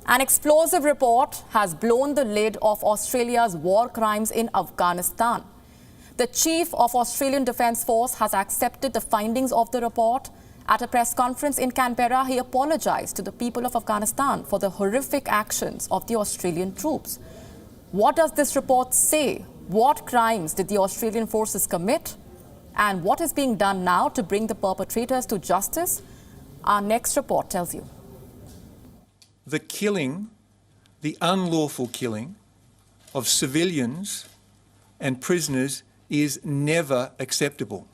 An explosive report has blown the lid of Australia's war crimes in Afghanistan. The Chief of Australian Defence Force has accepted the findings of the report. At a press conference in Canberra, he apologised to the people of Afghanistan for the horrific actions of the Australian troops. What does this report say? What crimes did the Australian forces commit? And what is being done now to bring the perpetrators to justice? Our next report tells you. The killing, the unlawful killing of civilians and prisoners is never acceptable.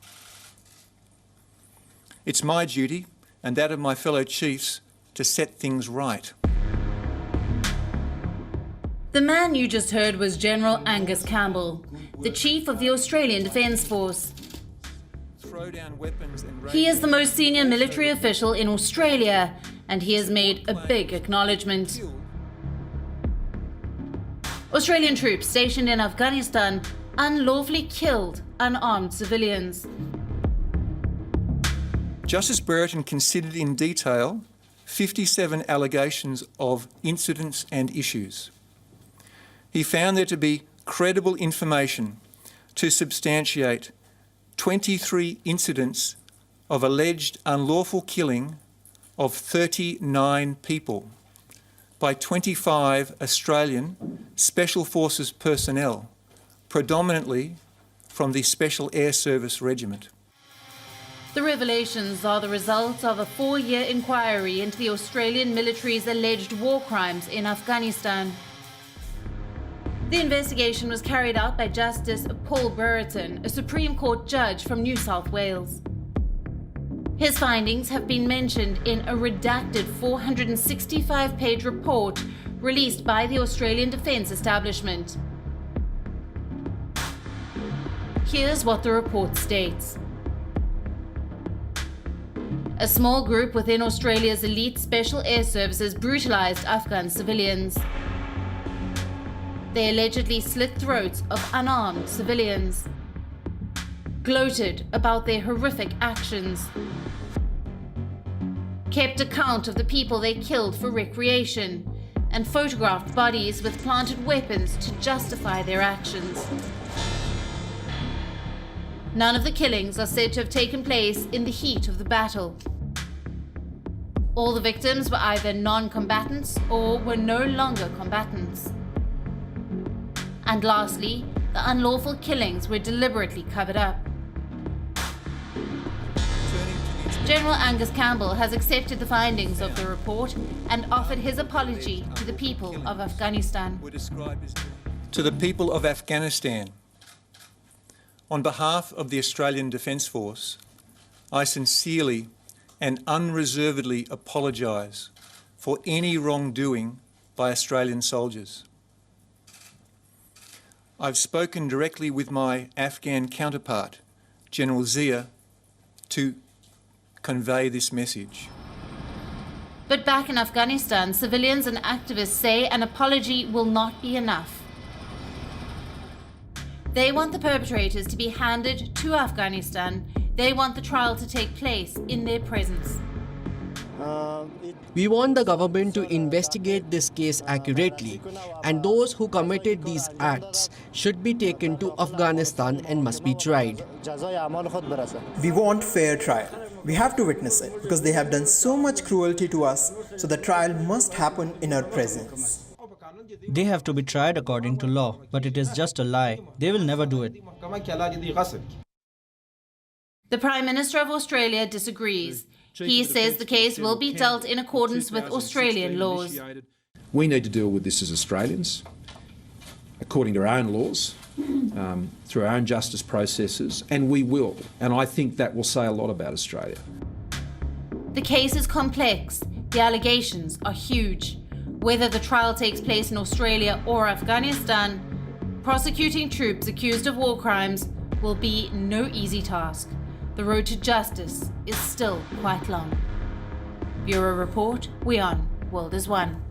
It's my duty and that of my fellow chiefs to set things right. The man you just heard was General Angus Campbell, the Chief of the Australian Defence Force. He is the most senior military official in Australia, and he has made a big acknowledgement. Australian troops stationed in Afghanistan unlawfully killed unarmed civilians. Justice Brereton considered in detail 57 allegations of incidents and issues. He found there to be credible information to substantiate 23 incidents of alleged unlawful killing of 39 people by 25 Australian Special Forces personnel, predominantly from the Special Air Service Regiment. The revelations are the result of a 4-year inquiry into the Australian military's alleged war crimes in Afghanistan. The investigation was carried out by Justice Paul Brereton, a Supreme Court judge from New South Wales. His findings have been mentioned in a redacted 465-page report released by the Australian Defence Establishment. Here's what the report states. A small group within Australia's elite Special Air Services brutalised Afghan civilians. They allegedly slit throats of unarmed civilians, gloated about their horrific actions, kept account of the people they killed for recreation, and photographed bodies with planted weapons to justify their actions. None of the killings are said to have taken place in the heat of the battle. All the victims were either non-combatants or were no longer combatants. And lastly, the unlawful killings were deliberately covered up. General Angus Campbell has accepted the findings of the report and offered his apology to the people of Afghanistan. To the people of Afghanistan, on behalf of the Australian Defence Force, I sincerely and unreservedly apologise for any wrongdoing by Australian soldiers. I've spoken directly with my Afghan counterpart, General Zia, to convey this message. But back in Afghanistan, civilians and activists say an apology will not be enough. They want the perpetrators to be handed to Afghanistan. They want the trial to take place in their presence. We want the government to investigate this case accurately, and those who committed these acts should be taken to Afghanistan and must be tried. We want fair trial. We have to witness it because they have done so much cruelty to us, so the trial must happen in our presence. They have to be tried according to law, but it is just a lie. They will never do it. The Prime Minister of Australia disagrees. He says the case will be dealt in accordance with Australian laws. We need to deal with this as Australians, according to our own laws, through our own justice processes, and we will. And I think that will say a lot about Australia. The case is complex. The allegations are huge. Whether the trial takes place in Australia or Afghanistan, prosecuting troops accused of war crimes will be no easy task. The road to justice is still quite long. Bureau Report, WION, World is One.